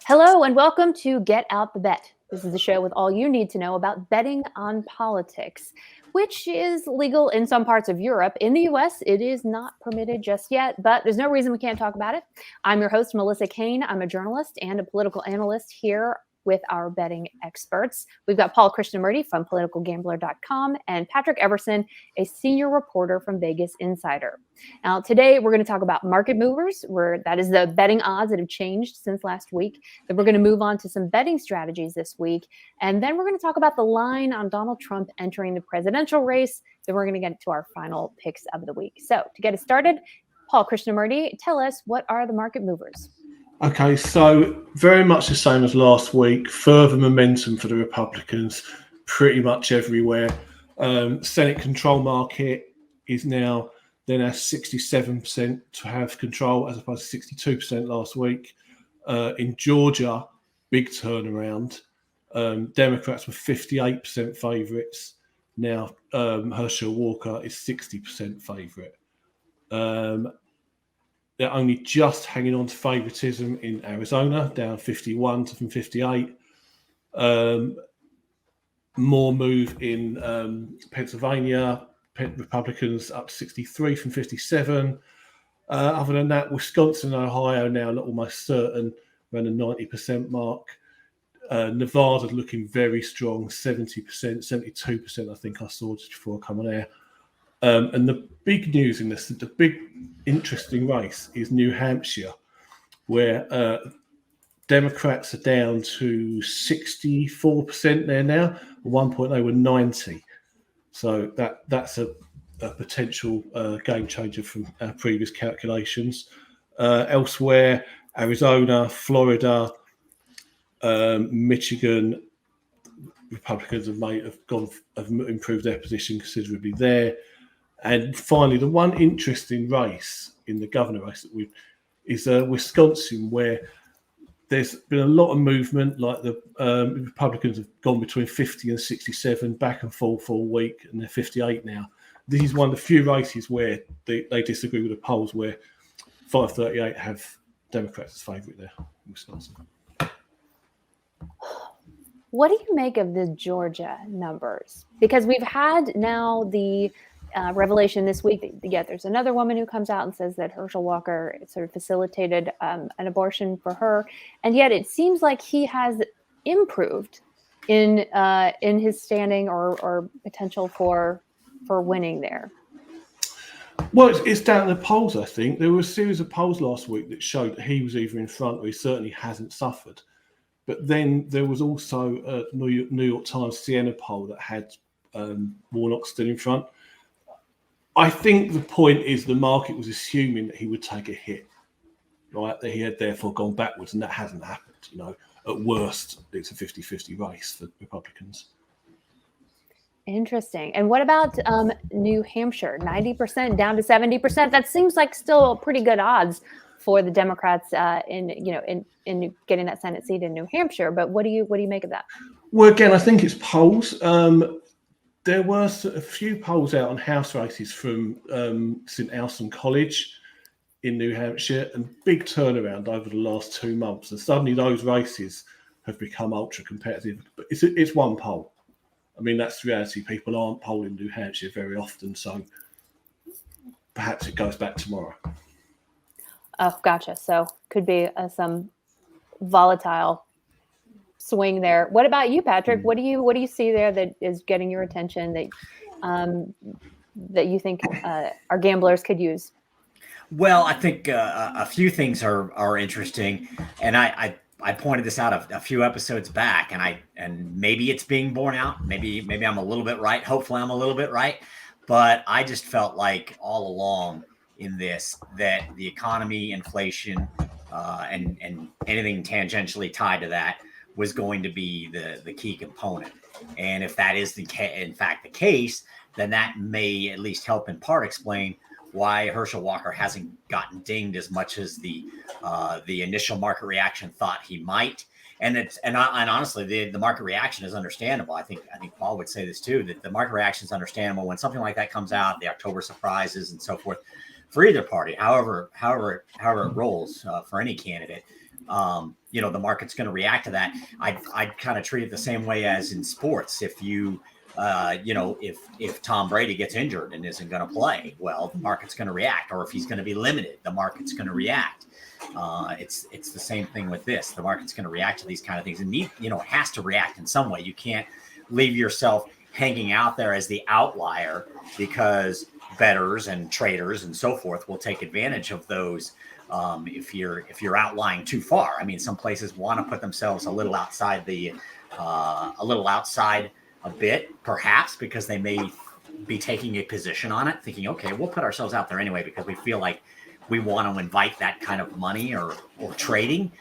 Hello and welcome to Get Out the Bet. This is the show with all you need to know about betting on politics, which is legal in some parts of Europe. In the US, it is not permitted just yet, but there's no reason we can't talk about it. I'm your host, Melissa Caen. I'm a journalist and a political analyst here with our betting experts. We've got Paul Krishnamurty from politicalgambler.com and Patrick Everson, a senior reporter from VegasInsider. Now, today we're going to talk about market movers, that is the betting odds that have changed since last week. Then we're going to move on to some betting strategies this week. And then we're going to talk about the line on Donald Trump entering the presidential race. Then we're going to get to our final picks of the week. So to get us started, Paul Krishnamurty, tell us, what are the market movers? Okay, so very much the same as last week. Further momentum for the Republicans pretty much everywhere. Senate control market is now then at 67% to have control as opposed to 62% last week. In Georgia, big turnaround. Democrats were 58% favourites. Now Herschel Walker is 60% favourite. They're only just hanging on to favouritism in Arizona, down 51 from 58. More move in Pennsylvania, Republicans up to 63 from 57. Other than that, Wisconsin and Ohio now almost certain, around the 90% mark. Nevada looking very strong, 70%, 72%, I think I saw just before I come on air. And the big news in this, the big interesting race is New Hampshire, where Democrats are down to 64% there now. At one point they were 90. So that's a potential game changer from our previous calculations. Elsewhere, Arizona, Florida, Michigan, Republicans have improved their position considerably there. And finally, the one interesting race in the governor race that is Wisconsin, where there's been a lot of movement. Like the Republicans have gone between 50 and 67, back and forth all week, and they're 58 now. This is one of the few races where they disagree with the polls, where 538 have Democrats as favourite there in Wisconsin. What do you make of the Georgia numbers? Because we've had now the revelation this week that there's another woman who comes out and says that Herschel Walker sort of facilitated an abortion for her, and yet it seems like he has improved in his standing or potential for winning there. Well, it's down to the polls. I think there were a series of polls last week that showed that he was either in front or he certainly hasn't suffered. But then there was also a New York Times Siena poll that had Warnock still in front. I think the point is the market was assuming that he would take a hit, right? That he had therefore gone backwards, and that hasn't happened. You know, at worst, it's a 50-50 race for Republicans. Interesting. And what about New Hampshire? 90% down to 70%. That seems like still pretty good odds for the Democrats in getting that Senate seat in New Hampshire. But what do you make of that? Well, again, I think it's polls. There were a few polls out on house races from St. Alston College in New Hampshire, and big turnaround over the last 2 months. And suddenly those races have become ultra competitive. But it's one poll. I mean, that's the reality. People aren't polling New Hampshire very often, so perhaps it goes back tomorrow. Oh, gotcha. So could be some volatile swing there. What about you, Patrick? What do you see there that is getting your attention that you think our gamblers could use? Well, I think a few things are interesting, and I pointed this out a few episodes back, and maybe it's being borne out. Maybe I'm a little bit right. Hopefully, I'm a little bit right. But I just felt like all along in this that the economy, inflation, and anything tangentially tied to that was going to be the key component. And if that is in fact the case, then that may at least help in part explain why Herschel Walker hasn't gotten dinged as much as the initial market reaction thought he might. And honestly, the market reaction is understandable. I think Paul would say this too, that the market reaction is understandable when something like that comes out, the October surprises and so forth. for either party, however it rolls for any candidate. The market's going to react to that. I'd kind of treat it the same way as in sports. If you if Tom Brady gets injured and isn't going to play, well, the market's going to react. Or if he's going to be limited, the market's going to react. It's the same thing with this. The market's going to react to these kind of things, and it has to react in some way. You can't leave yourself hanging out there as the outlier, because bettors and traders and so forth will take advantage of those. If you're outlying too far. I mean, some places want to put themselves a little outside a bit, perhaps, because they may be taking a position on it, thinking, okay, we'll put ourselves out there anyway because we feel like we want to invite that kind of money or trading.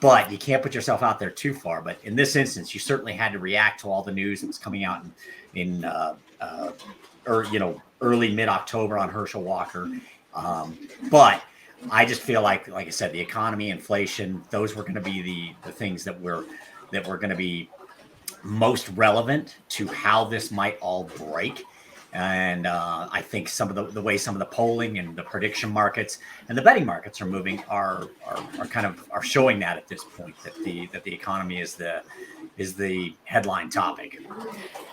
But you can't put yourself out there too far. But in this instance, you certainly had to react to all the news that's coming out in early mid-October on Herschel Walker. But I just feel like I said, the economy, inflation, those were going to be the things that were going to be most relevant to how this might all break. And I think some of the way some of the polling and the prediction markets and the betting markets are moving are showing that at this point, that the economy is the headline topic.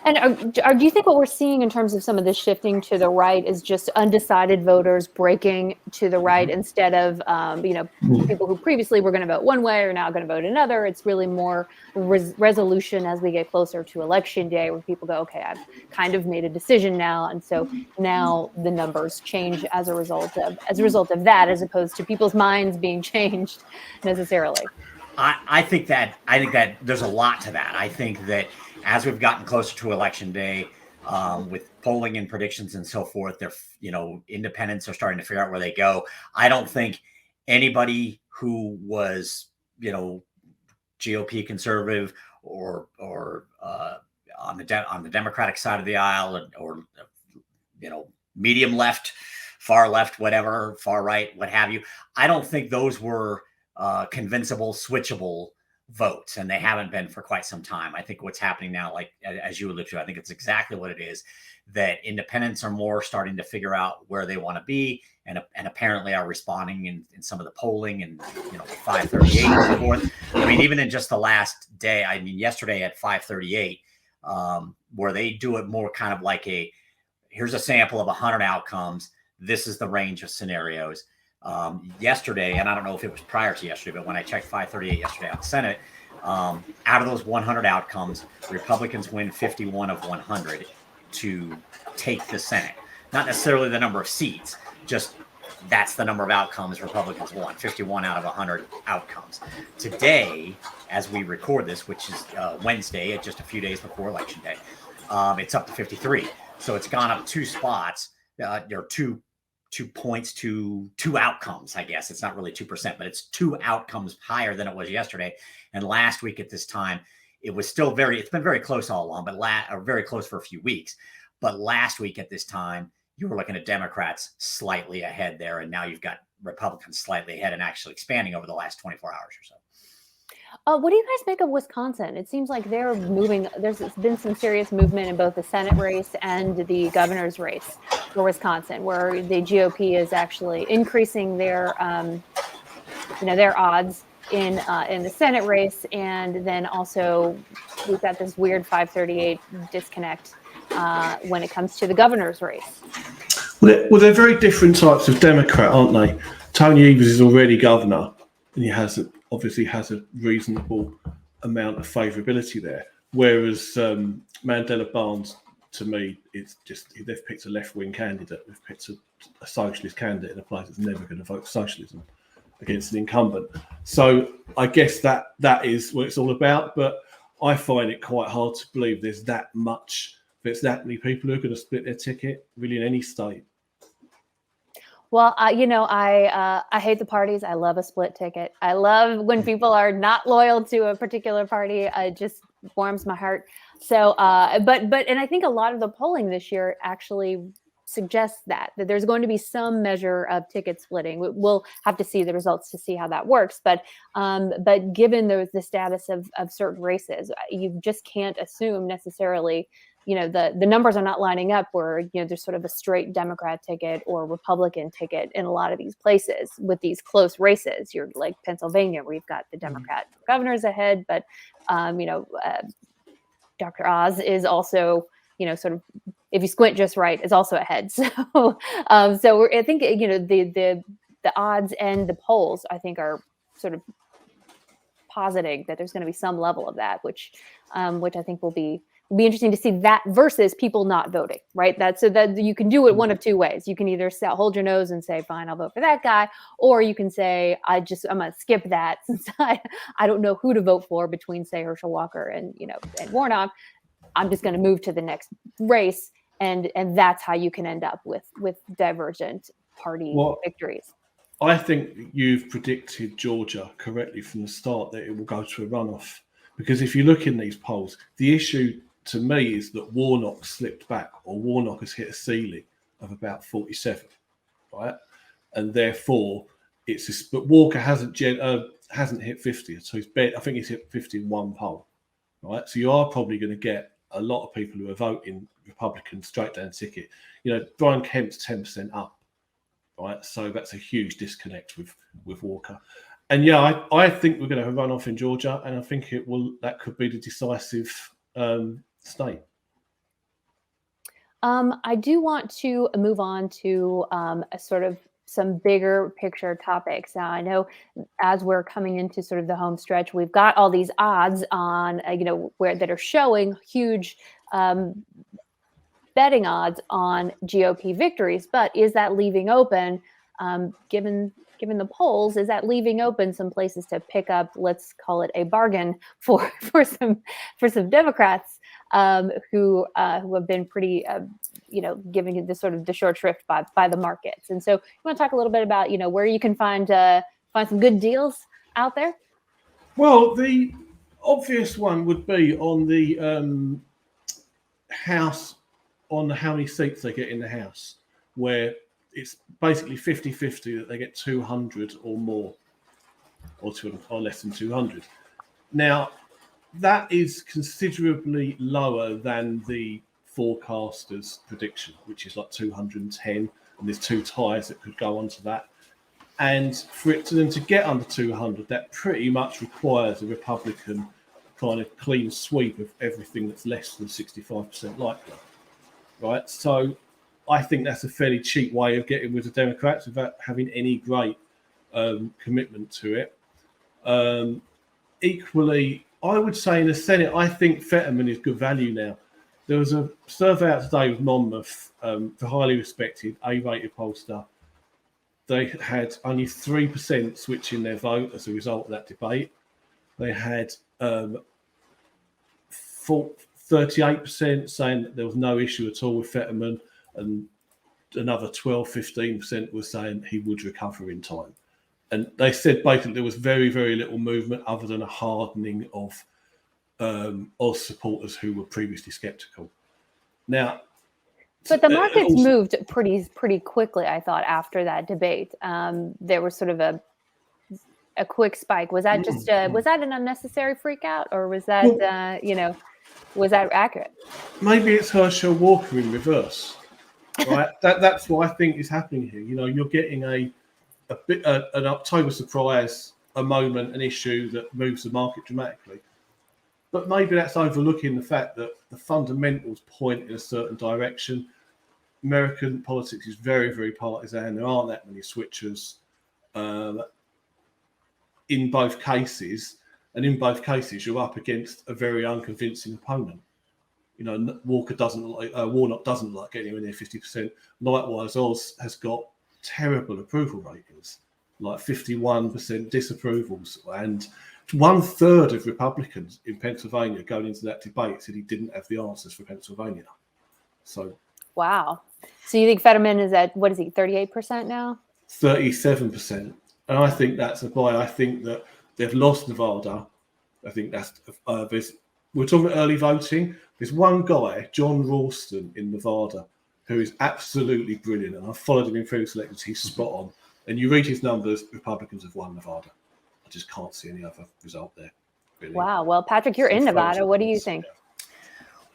And do you think what we're seeing in terms of some of this shifting to the right is just undecided voters breaking to the right, instead of people who previously were going to vote one way are now going to vote another? It's really more resolution as we get closer to election day, where people go, okay, I've kind of made a decision now, and so now the numbers change as a result of that, as opposed to people's minds being changed necessarily. I think that there's a lot to that. I think that as we've gotten closer to election day, with polling and predictions and so forth, independents are starting to figure out where they go. I don't think anybody who was, GOP conservative or on the Democratic side of the aisle, or medium left, far left, whatever, far right, what have you, I don't think those were convincible, switchable votes, and they haven't been for quite some time. I think what's happening now, like as you alluded to, I think it's exactly what it is, that independents are more starting to figure out where they want to be, and apparently are responding in some of the polling and 538 and so forth. I mean, even in just the last day, yesterday at 538, where they do it more kind of like here's a sample of 100 outcomes. This is the range of scenarios. Yesterday, and I don't know if it was prior to yesterday, but when I checked 538 yesterday on the Senate, out of those 100 outcomes, Republicans win 51 of 100 to take the Senate. Not necessarily the number of seats, just that's the number of outcomes Republicans won, 51 out of 100 outcomes. Today, as we record this, which is Wednesday, just a few days before Election Day, it's up to 53. So it's gone up 2 spots, or 2 points to 2 outcomes, I guess. It's not really 2%, but it's 2 outcomes higher than it was yesterday. And last week at this time, it was still it's been very close all along, but very close for a few weeks. But last week at this time, you were looking at Democrats slightly ahead there, and now you've got Republicans slightly ahead and actually expanding over the last 24 hours or so. What do you guys make of Wisconsin? It seems like they're moving. There's been some serious movement in both the Senate race and the governor's race for Wisconsin, where the GOP is actually increasing their odds in the Senate race, and then also we've got this weird 538 disconnect when it comes to the governor's race. Well, they're very different types of Democrat, aren't they? Tony Evers is already governor, and he obviously has a reasonable amount of favourability there. Whereas Mandela Barnes, to me, it's just they've picked a left-wing candidate. They've picked a socialist candidate in a place that's never going to vote socialism against an incumbent. So I guess that is what it's all about. But I find it quite hard to believe there's that many people who are going to split their ticket really in any state. Well, I hate the parties. I love a split ticket. I love when people are not loyal to a particular party. It just warms my heart. So, but I think a lot of the polling this year actually suggests that there's going to be some measure of ticket splitting. We'll have to see the results to see how that works. But given the status of certain races, you just can't assume necessarily the numbers are not lining up where, there's sort of a straight Democrat ticket or Republican ticket in a lot of these places with these close races. You're like Pennsylvania, where you've got the Democrat governors ahead, but, Dr. Oz is also, sort of, if you squint just right, is also ahead. So, I think, the odds and the polls, I think, are sort of positing that there's going to be some level of that, which I think will be interesting to see that versus people not voting, right? So that you can do it one of two ways. You can either hold your nose and say, fine, I'll vote for that guy, or you can say, I'm going to skip that since I don't know who to vote for between, say, Herschel Walker and Warnock. I'm just going to move to the next race, and that's how you can end up with divergent party victories. I think you've predicted Georgia correctly from the start that it will go to a runoff, because if you look in these polls, the issue to me is that Warnock slipped back, or Warnock has hit a ceiling of about 47, right? And therefore, but Walker hasn't hit 50. So I think he's hit 50 in one poll, right? So you are probably going to get a lot of people who are voting Republican straight down ticket. Brian Kemp's 10% up, right? So that's a huge disconnect with Walker. And I think we're going to have a runoff in Georgia, and I think that could be the decisive state. I do want to move on to a sort of some bigger picture topics. Now, I know as we're coming into sort of the home stretch, we've got all these odds on, that are showing huge betting odds on GOP victories. But is that leaving open, given the polls, is that leaving open some places to pick up, let's call it a bargain for some Democrats who have been pretty, giving the sort of the short shrift by the markets. And so you want to talk a little bit about, where you can find some good deals out there? Well, the obvious one would be on the House, on how many seats they get in the House, where it's basically 50-50 that they get 200 or more, or less than 200. Now, that is considerably lower than the forecasters' prediction, which is like 210, and there's two ties that could go onto that. And for it to get under 200, that pretty much requires a Republican kind of clean sweep of everything that's less than 65% likely, right? So I think that's a fairly cheap way of getting with the Democrats without having any great commitment to it. Equally, I would say in the Senate, I think Fetterman is good value now. There was a survey out today with Monmouth, the highly respected A-rated pollster. They had only 3% switching their vote as a result of that debate. They had 38% saying that there was no issue at all with Fetterman, and another 12-15% were saying he would recover in time. And they said basically there was very, very little movement other than a hardening of Oz supporters who were previously sceptical. Now, but the markets moved pretty quickly, I thought, after that debate. There was sort of a quick spike. Was that just was that an unnecessary freak out, or was that was that accurate? Maybe it's Herschel Walker in reverse, right? That's what I think is happening here. You're getting an October surprise, a moment, an issue that moves the market dramatically. But maybe that's overlooking the fact that the fundamentals point in a certain direction. American politics is very, very partisan. There aren't that many switchers in both cases. And in both cases, you're up against a very unconvincing opponent. Warnock doesn't like getting anywhere near 50%. Likewise, Oz has got terrible approval ratings, like 51% disapprovals, and 1/3 of Republicans in Pennsylvania going into that debate said he didn't have the answers for Pennsylvania. So, wow. So you think Fetterman is at, what is he, 38% now? 37%, and I think that's a buy. I think that they've lost Nevada. I think that's we're talking about early voting. There's one guy, John Ralston, in Nevada, who is absolutely brilliant, and I've followed him in previous elections. He's spot on. And you read his numbers, Republicans have won Nevada. I just can't see any other result there. Really. Wow. Well, Patrick, you're in Nevada. What do you think?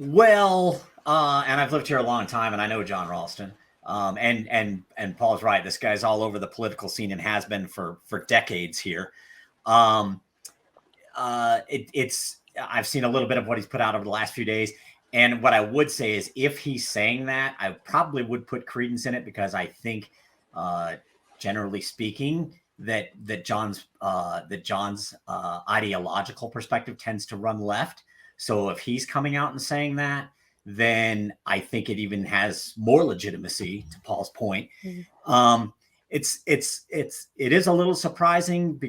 Well, and I've lived here a long time, and I know John Ralston. And Paul's right. This guy's all over the political scene and has been for decades here. It's I've seen a little bit of what he's put out over the last few days. And what I would say is, if he's saying that, I probably would put credence in it, because I think, generally speaking, that John's ideological perspective tends to run left. So if he's coming out and saying that, then I think it even has more legitimacy, to Paul's point. Mm-hmm. It is a little surprising,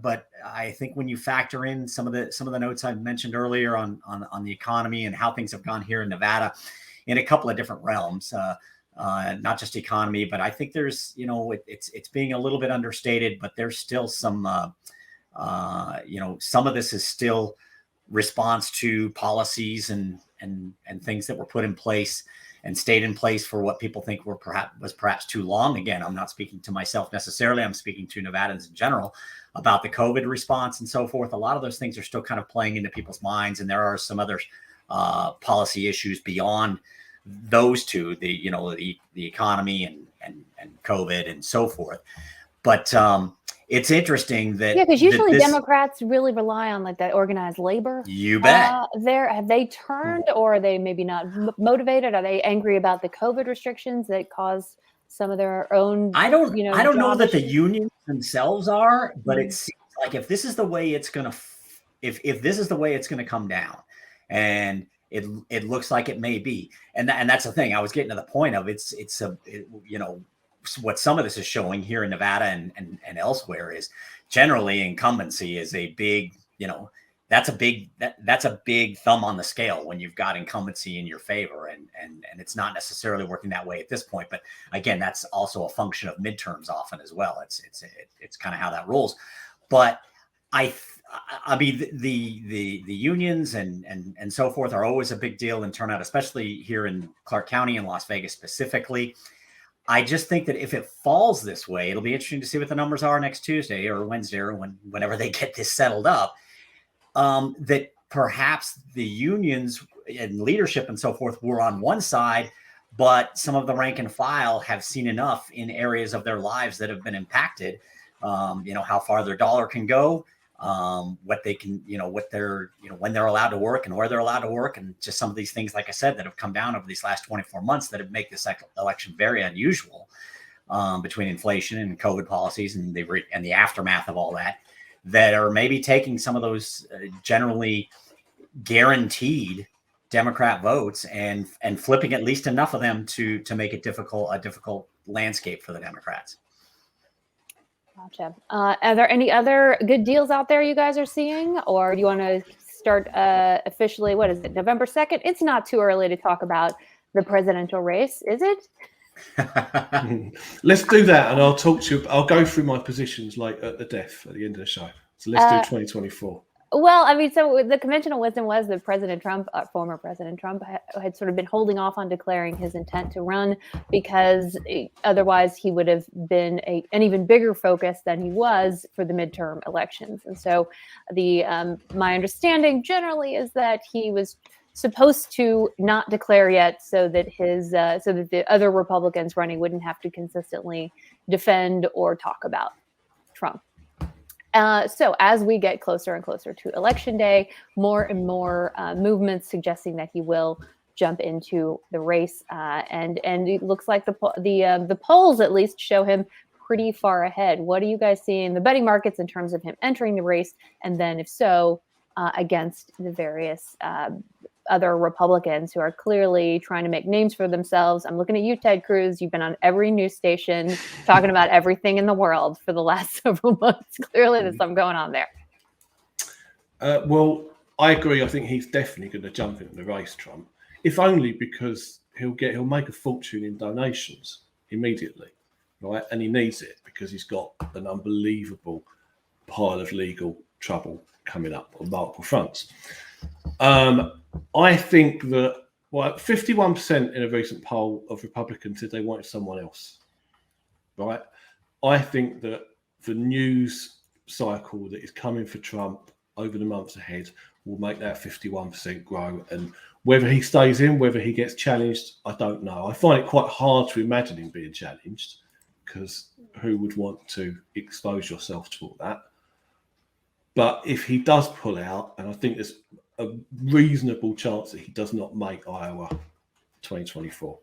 but I think when you factor in some of the notes I mentioned earlier on the economy and how things have gone here in Nevada, in a couple of different realms, not just economy, but I think there's, it's being a little bit understated, but there's still some, some of this is still response to policies and things that were put in place and stayed in place for what people think was perhaps too long. Again, I'm not speaking to myself necessarily. I'm speaking to Nevadans in general about the COVID response and so forth. A lot of those things are still kind of playing into people's minds, and there are some other policy issues beyond those two, the economy and COVID and so forth. But it's interesting that, because usually Democrats really rely on like that organized labor. You bet. Have they turned, or are they maybe not motivated? Are they angry about the COVID restrictions that caused some of their own? I don't know that the unions themselves are, but it seems like if this is the way it's gonna, if this is the way it's gonna come down, and it looks like it may be, and that's the thing I was getting to the point of. What some of this is showing here in Nevada and elsewhere is generally incumbency is a big, that's a big thumb on the scale when you've got incumbency in your favor, and it's not necessarily working that way at this point. But again, that's also a function of midterms often as well. It's kind of how that rolls. But I mean, the unions and so forth are always a big deal in turnout, especially here in Clark County and Las Vegas specifically. I just think that if it falls this way, it'll be interesting to see what the numbers are next Tuesday or Wednesday or whenever they get this settled up, that perhaps the unions and leadership and so forth were on one side, but some of the rank and file have seen enough in areas of their lives that have been impacted, how far their dollar can go, what they can, when they're allowed to work and where they're allowed to work, and just some of these things, like I said, that have come down over these last 24 months that have made this election very unusual, between inflation and COVID policies and the aftermath of all that are maybe taking some of those generally guaranteed Democrat votes and flipping at least enough of them to make it a difficult landscape for the Democrats. Gotcha. Are there any other good deals out there you guys are seeing, or do you want to start officially? What is it, November 2nd? It's not too early to talk about the presidential race, is it? Let's do that, and I'll talk to you. I'll go through my positions like at the end of the show. So let's do 2024. Well, I mean, so the conventional wisdom was that President Trump, former President Trump, had sort of been holding off on declaring his intent to run because otherwise he would have been an even bigger focus than he was for the midterm elections. And so my understanding generally is that he was supposed to not declare yet, so that the other Republicans running wouldn't have to consistently defend or talk about Trump. So as we get closer and closer to Election Day, more and more movements suggesting that he will jump into the race, and it looks like the polls at least show him pretty far ahead. What are you guys seeing in the betting markets in terms of him entering the race, and then if so, against the various other Republicans who are clearly trying to make names for themselves? I'm looking at you, Ted Cruz. You've been on every news station talking about everything in the world for the last several months. Clearly there's something going on there. Well, I agree. I think he's definitely going to jump into the race, Trump, if only because he'll make a fortune in donations immediately, right? And he needs it because he's got an unbelievable pile of legal trouble coming up on multiple fronts. I think that 51% in a recent poll of Republicans said they wanted someone else, right? I think that the news cycle that is coming for Trump over the months ahead will make that 51% grow. And whether he stays in, whether he gets challenged, I don't know. I find it quite hard to imagine him being challenged, because who would want to expose yourself to all that? But if he does pull out, and I think there's a reasonable chance that he does not make Iowa 2024.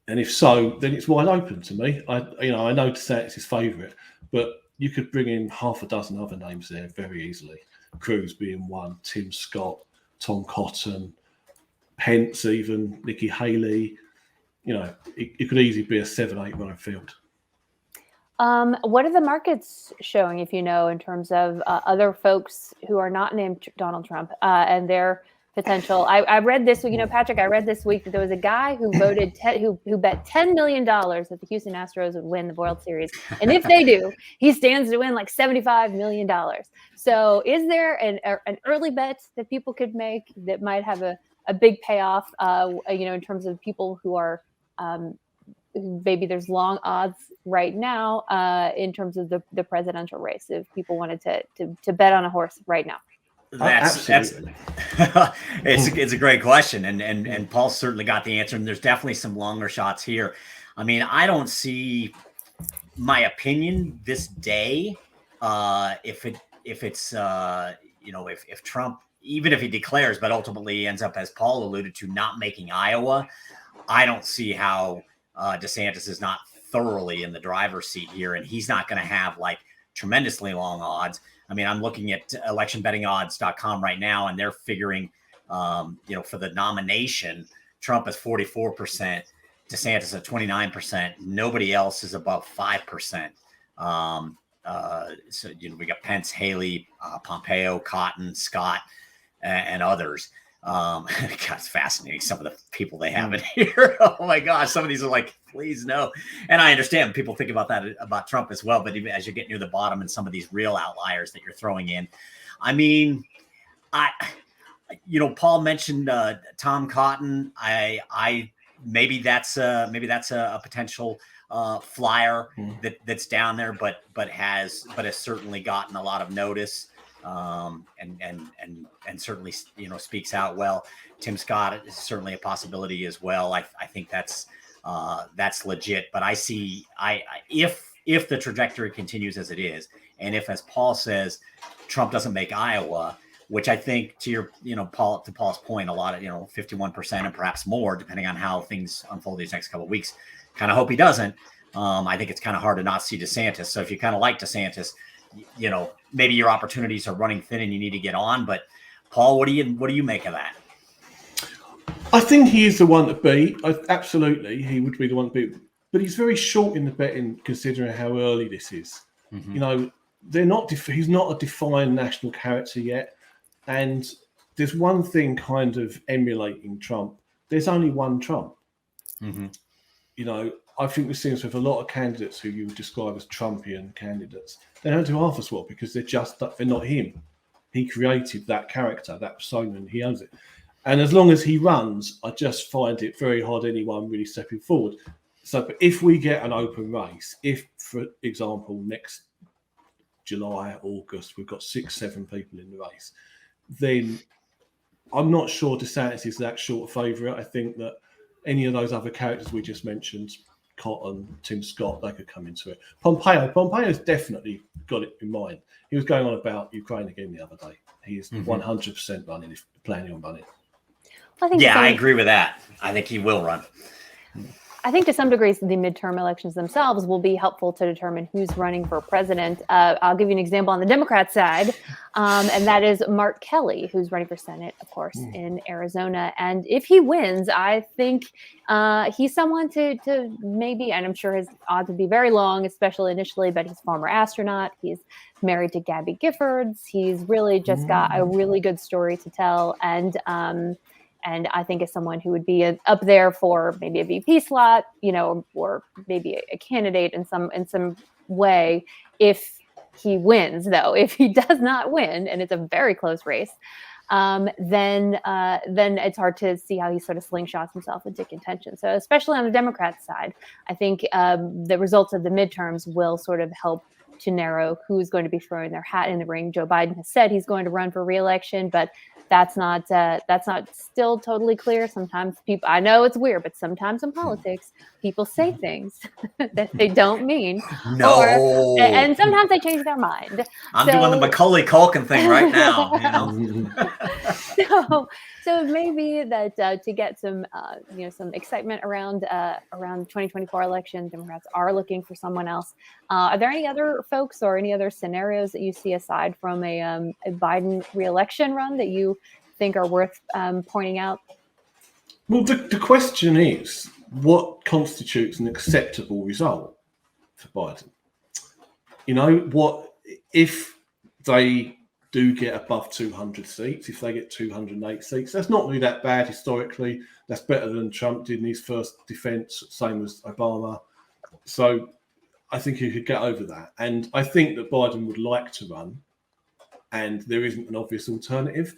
And if so, then it's wide open to me. I know DeSantis is his favourite, but you could bring in half a dozen other names there very easily. Cruz being one, Tim Scott, Tom Cotton, Pence, even Nikki Haley. It could easily be a 7-8 running field. What are the markets showing, if you know, in terms of other folks who are not named Donald Trump and their potential? I read this week, Patrick, I read this week that there was a guy who voted, who bet $10 million that the Houston Astros would win the World Series. And if they do, he stands to win like $75 million. So is there an early bet that people could make that might have a big payoff, in terms of people who are maybe there's long odds right now in terms of the presidential race, if people wanted to bet on a horse right now? That's it's a great question, and Paul certainly got the answer, and there's definitely some longer shots here. I mean, I don't see, my opinion this day, if Trump, even if he declares, but ultimately ends up, as Paul alluded to, not making Iowa, I don't see how DeSantis is not thoroughly in the driver's seat here, and he's not going to have like tremendously long odds. I mean, I'm looking at electionbettingodds.com right now, and they're figuring, for the nomination, Trump is 44%, DeSantis at 29%. Nobody else is above 5%. So we got Pence, Haley, Pompeo, Cotton, Scott, and others. God, it's fascinating, some of the people they have in here. Oh my gosh, some of these are like, please no. And I understand people think about that about Trump as well, but even as you get near the bottom and some of these real outliers that you're throwing in, I mean, Paul mentioned Tom Cotton. Maybe that's a potential flyer that's down there, but has certainly gotten a lot of notice. And certainly, speaks out well. Tim Scott is certainly a possibility as well. I think that's legit. But I see, if the trajectory continues as it is, and if, as Paul says, Trump doesn't make Iowa, which I think, to Paul's point, a lot of 51% and perhaps more, depending on how things unfold these next couple of weeks. Kind of hope he doesn't. I think it's kind of hard to not see DeSantis. So if you kind of like DeSantis, maybe your opportunities are running thin and you need to get on. But Paul, what do you make of that? I think he is the one to beat. Absolutely, he would be the one to beat. But he's very short in the betting, considering how early this is. Mm-hmm. He's not a defined national character yet. And there's one thing kind of emulating Trump. There's only one Trump. Mm-hmm. I think we've seen this with a lot of candidates who you would describe as Trumpian candidates. They don't do half as well because they're not him. He created that character, that persona, and he owns it. And as long as he runs, I just find it very hard anyone really stepping forward. So if we get an open race, if, for example, next July, August, we've got 6-7 people in the race, then I'm not sure DeSantis is that short a favourite. I think that any of those other characters we just mentioned, Cotton, Tim Scott, they could come into it. Pompeo's definitely got it in mind. He was going on about Ukraine again the other day. He is 100% running, if planning on running. I agree with that. I think he will run. I think to some degrees the midterm elections themselves will be helpful to determine who's running for president. I'll give you an example on the Democrat side, and that is Mark Kelly, who's running for Senate, of course, in Arizona. And if he wins, I think he's someone to maybe, and I'm sure his odds would be very long, especially initially, but he's a former astronaut. He's married to Gabby Giffords. He's really just got a really good story to tell. And I think as someone who would be up there for maybe a VP slot, or maybe a candidate in some way, if he wins. Though, if he does not win, and it's a very close race, then it's hard to see how he sort of slingshots himself into contention. So especially on the Democrat side, I think the results of the midterms will sort of help to narrow who's going to be throwing their hat in the ring. Joe Biden has said he's going to run for re-election, but that's not still totally clear. Sometimes people, I know it's weird, but sometimes in politics, people say things that they don't mean. No. And sometimes they change their mind. I'm doing the Macaulay Culkin thing right now. So it may be that to get some some excitement around 2024 election, Democrats are looking for someone else. Are there any other folks or any other scenarios that you see aside from a Biden re-election run that you think are worth pointing out? Well, the question is, what constitutes an acceptable result for Biden? What if they do get above 200 seats, if they get 208 seats, that's not really that bad historically. That's better than Trump did in his first defense, same as Obama. So I think he could get over that. And I think that Biden would like to run, and there isn't an obvious alternative.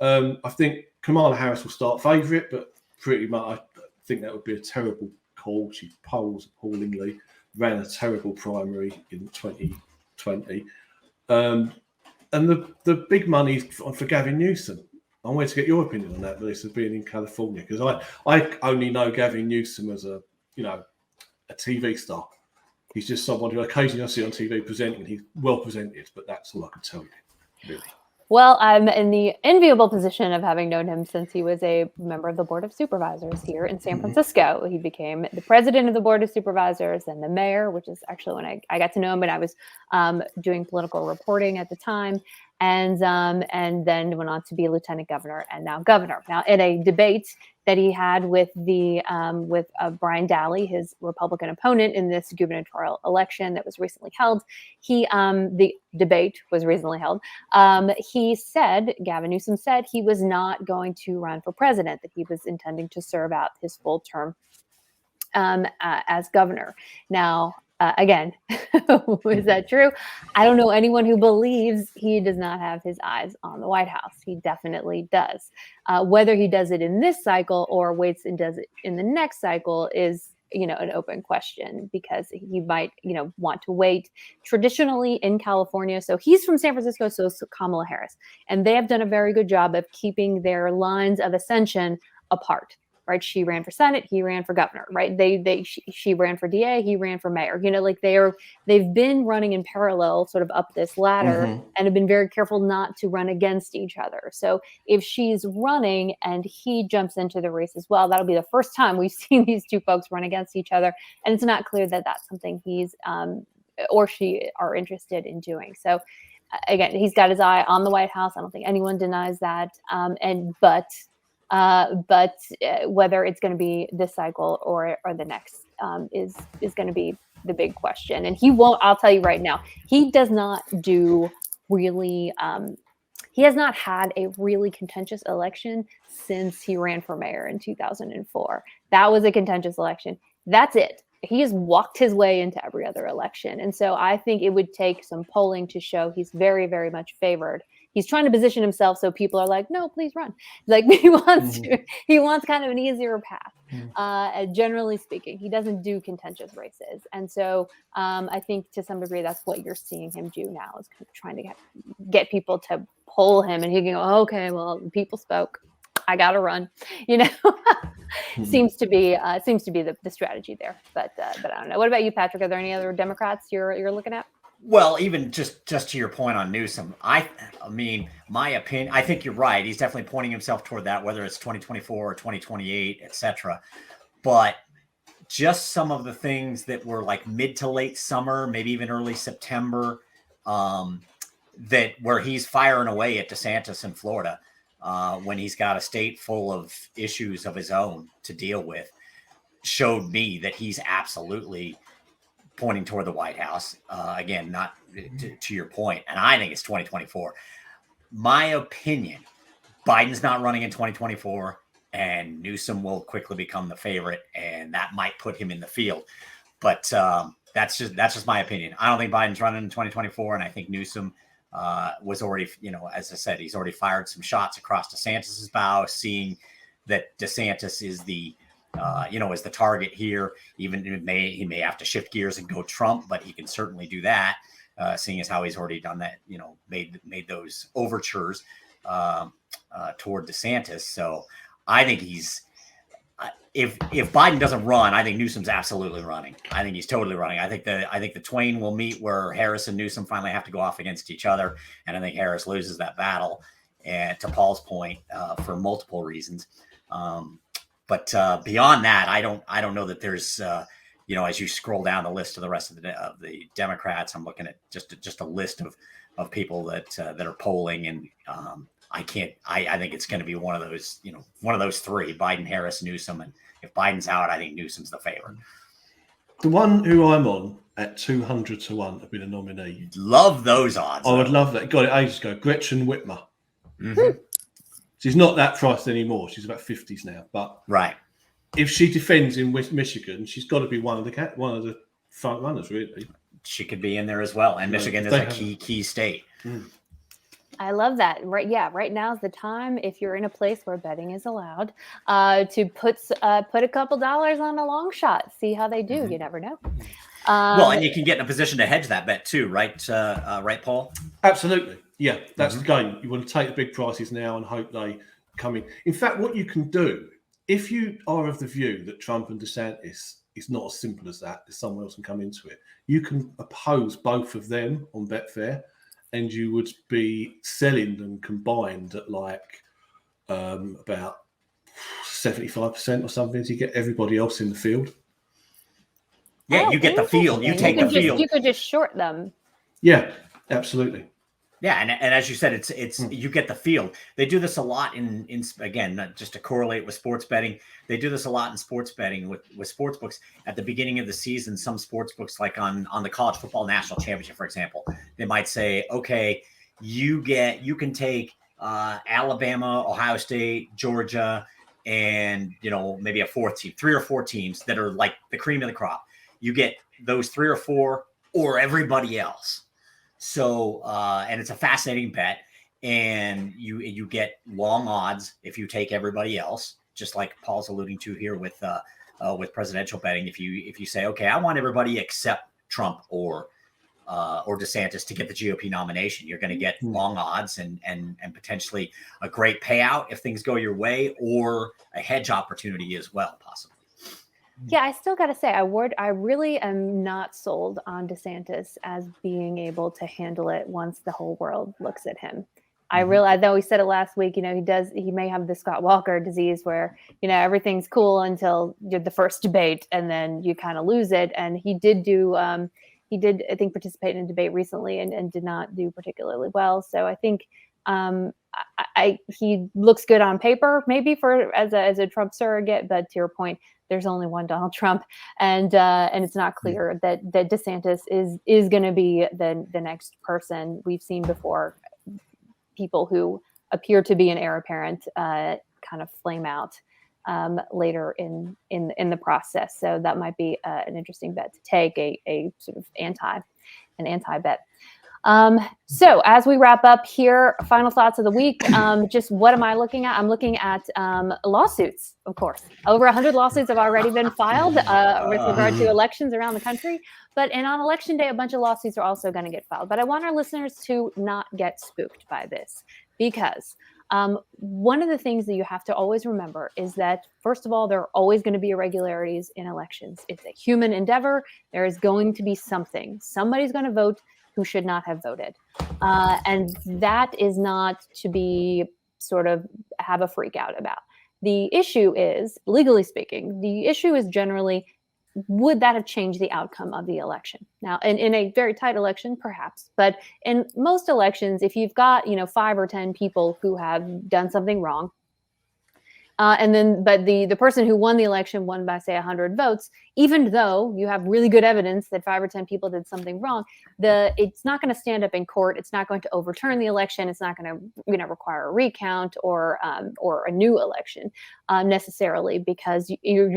I think Kamala Harris will start favourite, but pretty much I think that would be a terrible call. She polls appallingly, ran a terrible primary in 2020. And the big money for Gavin Newsom. I wanted to get your opinion on that, Melissa, being in California, because I only know Gavin Newsom as a TV star. He's just someone who occasionally I see on TV presenting. He's well presented, but that's all I can tell you, really. Well, I'm in the enviable position of having known him since he was a member of the Board of Supervisors here in San Francisco. He became the president of the Board of Supervisors and the mayor, which is actually when I got to know him when I was doing political reporting at the time. And then went on to be lieutenant governor and now governor. Now, in a debate that he had with Brian Daly, his Republican opponent in this gubernatorial election that was recently held, the debate was recently held. Gavin Newsom said he was not going to run for president, that he was intending to serve out his full term as governor. Now, again, is that true? I don't know anyone who believes he does not have his eyes on the White House. He definitely does. Whether he does it in this cycle or waits and does it in the next cycle is, an open question, because he might, want to wait. Traditionally in California, so he's from San Francisco, so is Kamala Harris, and they have done a very good job of keeping their lines of ascension apart. Right, she ran for Senate, he ran for governor. Right, she ran for DA, he ran for mayor. They've been running in parallel, sort of up this ladder, and have been very careful not to run against each other. So if she's running and he jumps into the race as well, that'll be the first time we've seen these two folks run against each other, and it's not clear that that's something he's or she are interested in doing. So again, he's got his eye on the White House. I don't think anyone denies that. But whether it's going to be this cycle or the next is going to be the big question. And he won't. I'll tell you right now, he does not do really. He has not had a really contentious election since he ran for mayor in 2004. That was a contentious election. That's it. He has walked his way into every other election. And so I think it would take some polling to show he's very, very much favored. He's trying to position himself so people are like, no, please run. Like he wants kind of an easier path. Generally speaking, he doesn't do contentious races. And so I think to some degree, that's what you're seeing him do now, is kind of trying to get people to poll him, and he can go, okay, well, people spoke, I got to run, seems to be the strategy there. But I don't know. What about you, Patrick? Are there any other Democrats you're looking at? Well, even just to your point on Newsom, I mean, my opinion, I think you're right. He's definitely pointing himself toward that, whether it's 2024 or 2028, etc. But just some of the things that were like mid to late summer, maybe even early September, that where he's firing away at Desantis in Florida, when he's got a state full of issues of his own to deal with, showed me that he's absolutely pointing toward the White House. Again, not to your point, and I think it's 2024. My opinion, Biden's not running in 2024, and Newsom will quickly become the favorite, and that might put him in the field. But that's just my opinion. I don't think Biden's running in 2024, and I think Newsom was already, as I said, he's already fired some shots across DeSantis's bow, seeing that DeSantis is the is the target here. Even he may have to shift gears and go Trump, but he can certainly do that, seeing as how he's already done that, made those overtures. toward DeSantis. So I think if Biden doesn't run, I think Newsom's absolutely running. I think he's totally running. I think the twain will meet where Harris and Newsom finally have to go off against each other, and I think Harris loses that battle. And to Paul's point, for multiple reasons. But beyond that, I don't know that there's as you scroll down the list of the rest of the Democrats, I'm looking at just a list of people that are polling, and I think it's going to be one of those three: Biden, Harris, Newsom. And if Biden's out, I think Newsom's the favorite. The one who I'm on at 200 to 1 to be the nominee. Love those odds. I would love that. Got it ages ago. Gretchen Whitmer. Mm-hmm. She's not that priced anymore. She's about 50s now. But right, if she defends in Michigan, she's got to be one of the front runners, really. She could be in there as well. And Michigan is a key state. Mm. I love that. Right. Yeah. Right now is the time, if you're in a place where betting is allowed, to put a couple dollars on a long shot. See how they do. Mm-hmm. You never know. Well, and you can get in a position to hedge that bet too, right? Right, Paul? Absolutely. Yeah, that's the game. You want to take the big prices now and hope they come in. In fact, what you can do, if you are of the view that Trump and DeSantis is not as simple as that, someone else can come into it, you can oppose both of them on Betfair, and you would be selling them combined at like about 75% or something, so you get everybody else in the field. Yeah, you get the field. You take the field. You could just short them. Yeah, absolutely. Yeah, and as you said, it's you get the field. They do this a lot in again, not just to correlate with sports betting. They do this a lot in sports betting with sports books at the beginning of the season. Some sports books, like on the college football national championship, for example, they might say, okay, you can take Alabama, Ohio State, Georgia, and maybe a fourth team, 3 or 4 teams that are like the cream of the crop. You get those 3 or 4 or everybody else. So, and it's a fascinating bet, and you get long odds if you take everybody else, just like Paul's alluding to here with presidential betting. If you say, okay, I want everybody except Trump or DeSantis to get the GOP nomination, you're going to get long odds and potentially a great payout if things go your way, or a hedge opportunity as well, possibly. Yeah, I still got to say, I really am not sold on DeSantis as being able to handle it once the whole world looks at him. I realize, though, he said it last week, he may have the Scott Walker disease where, everything's cool until the first debate and then you kind of lose it. And he did, I think, participate in a debate recently and did not do particularly well. So I think he looks good on paper, maybe as a Trump surrogate, but to your point, there's only one Donald Trump, and it's not clear that DeSantis is going to be the next person. We've seen before people who appear to be an heir apparent kind of flame out later in the process. So that might be an interesting bet to take, a sort of anti bet. So as we wrap up here, final thoughts of the week, just what am I looking at? I'm looking at lawsuits, of course. Over 100 lawsuits have already been filed with regard to elections around the country. And on election day, a bunch of lawsuits are also going to get filed. But I want our listeners to not get spooked by this, because one of the things that you have to always remember is that, first of all, there are always going to be irregularities in elections. It's a human endeavor. There is going to be something. Somebody's going to vote who should not have voted. And that is not to be sort of have a freak out about. The issue is, legally speaking, the issue is generally, would that have changed the outcome of the election? Now, in a very tight election, perhaps, but in most elections, if you've got, 5 or 10 people who have done something wrong, but the person who won the election won by, say, 100 votes, even though you have really good evidence that 5 or 10 people did something wrong, it's not going to stand up in court. It's not going to overturn the election. It's not going to require a recount or a new election necessarily, because you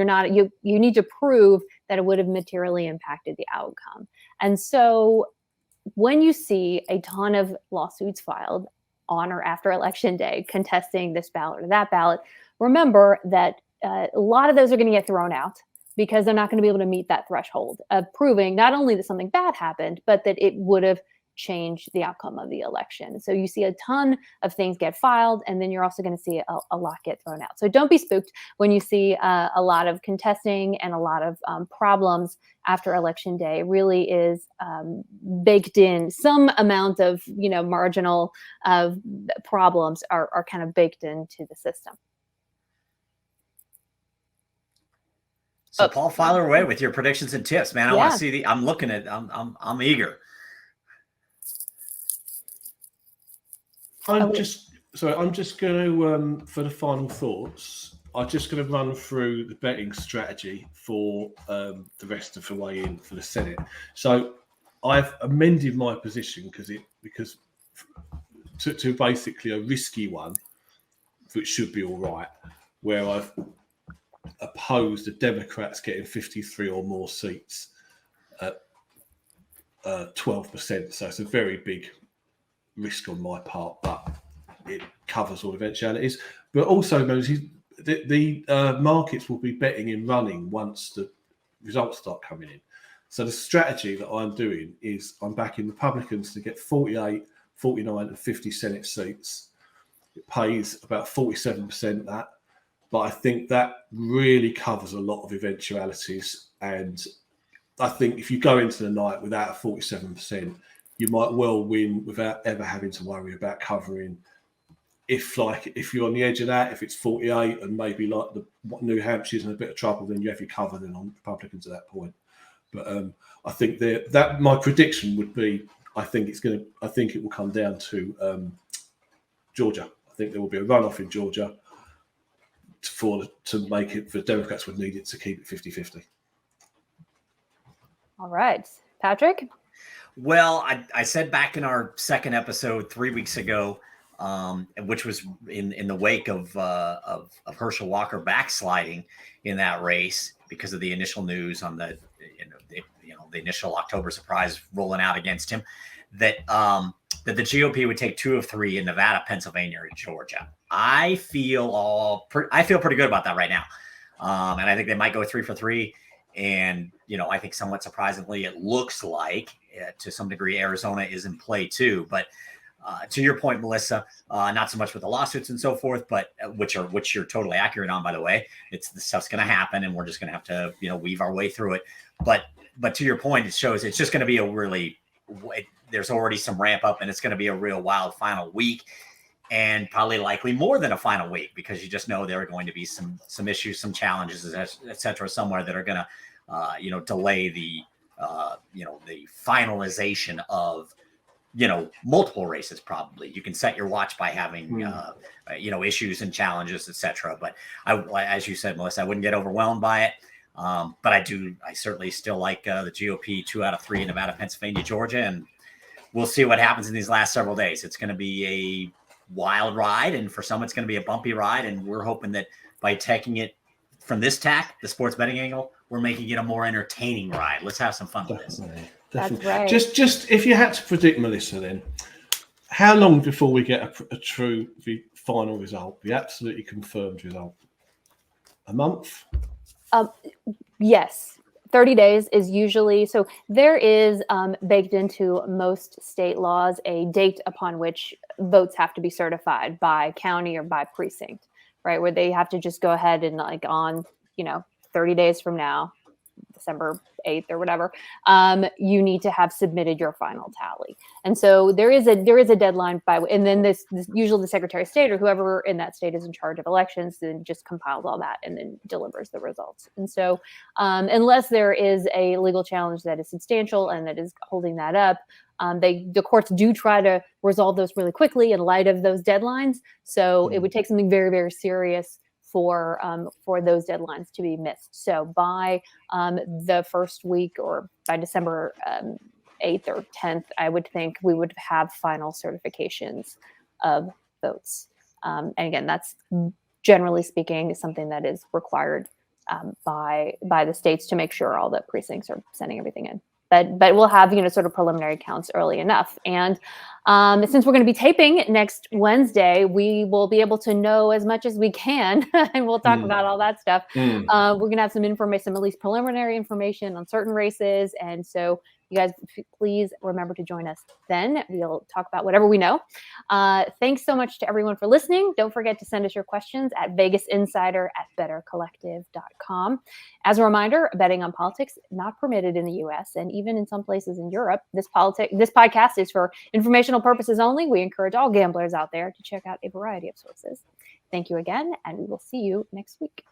need to prove that it would have materially impacted the outcome. And so when you see a ton of lawsuits filed on or after election day contesting this ballot or that ballot, remember that a lot of those are going to get thrown out because they're not going to be able to meet that threshold of proving not only that something bad happened, but that it would have change the outcome of the election. So you see a ton of things get filed, and then you're also going to see a lot get thrown out. So don't be spooked when you see a lot of contesting and a lot of problems after election day. It really is baked in. Some amount of marginal problems are kind of baked into the system. So Paul, file away with your predictions and tips, man. I want to see I'm looking at. I'm eager. I'm just going to, for the final thoughts, I'm just going to run through the betting strategy for the rest of the way in for the Senate. So I've amended my position because to basically a risky one, which should be all right, where I've opposed the Democrats getting 53 or more seats at 12%. So it's a very big risk on my part, but it covers all eventualities. But also, the markets will be betting in running once the results start coming in. So the strategy that I'm doing is I'm backing Republicans to get 48, 49 and 50 Senate seats. It pays about 47% of that. But I think that really covers a lot of eventualities. And I think if you go into the night without a 47%, you might well win without ever having to worry about covering. If you're on the edge of that, if it's 48 and maybe like New Hampshire's in a bit of trouble, then you have your cover then on Republicans at that point. But I think that my prediction would be, I think it will come down to Georgia. I think there will be a runoff in Georgia to make it, the Democrats would need it to keep it 50-50. All right, Patrick. Well, I said back in our second episode 3 weeks ago, which was in the wake of Herschel Walker backsliding in that race because of the initial news on the initial October surprise rolling out against him, that the GOP would take 2 of 3 in Nevada, Pennsylvania, or Georgia. I feel pretty good about that right now, and I think they might go 3 for 3. And I think somewhat surprisingly, it looks like to some degree Arizona is in play too. But to your point, Melissa, not so much with the lawsuits and so forth, but which you're totally accurate on, by the way. This stuff's going to happen, and we're just going to have to weave our way through it. But to your point, it shows it's just going to be there's already some ramp up, and it's going to be a real wild final week, and probably likely more than a final week, because you just know there are going to be some issues, some challenges, et cetera, somewhere that are going to delay the finalization of multiple races. Probably you can set your watch by having issues and challenges, et cetera. But as you said, Melissa, I wouldn't get overwhelmed by it. But I certainly still like the GOP 2 out of 3 in Nevada, Pennsylvania, Georgia, and we'll see what happens in these last several days. It's going to be a wild ride, and for some it's going to be a bumpy ride, and we're hoping that by taking it from this tack, the sports betting angle, we're making it a more entertaining ride. Let's have some fun with this. Definitely. That's right. Just if you had to predict, Melissa, then how long before we get a true final result, the absolutely confirmed result? A month? Yes. 30 days is usually, so there is baked into most state laws a date upon which votes have to be certified by county or by precinct, right? Where they have to just go ahead and on 30 days from now, December 8th or whatever, you need to have submitted your final tally. And so there is a deadline and then this usually the Secretary of State or whoever in that state is in charge of elections then just compiles all that and then delivers the results. And so unless there is a legal challenge that is substantial and that is holding that up, the courts do try to resolve those really quickly in light of those deadlines. So it would take something very, very serious for those deadlines to be missed. So by the first week or by December 8th or 10th, I would think we would have final certifications of votes. And again, that's generally speaking something that is required by the states to make sure all the precincts are sending everything in. But we'll have sort of preliminary counts early enough. And since we're going to be taping next Wednesday, we will be able to know as much as we can, and we'll talk about all that stuff. We're going to have some information, some at least preliminary information on certain races, and so You guys, please remember to join us then. We'll talk about whatever we know. Thanks so much to everyone for listening. Don't forget to send us your questions at VegasInsider@bettercollective.com. As a reminder, betting on politics not permitted in the U.S. and even in some places in Europe. This podcast is for informational purposes only. We encourage all gamblers out there to check out a variety of sources. Thank you again, and we will see you next week.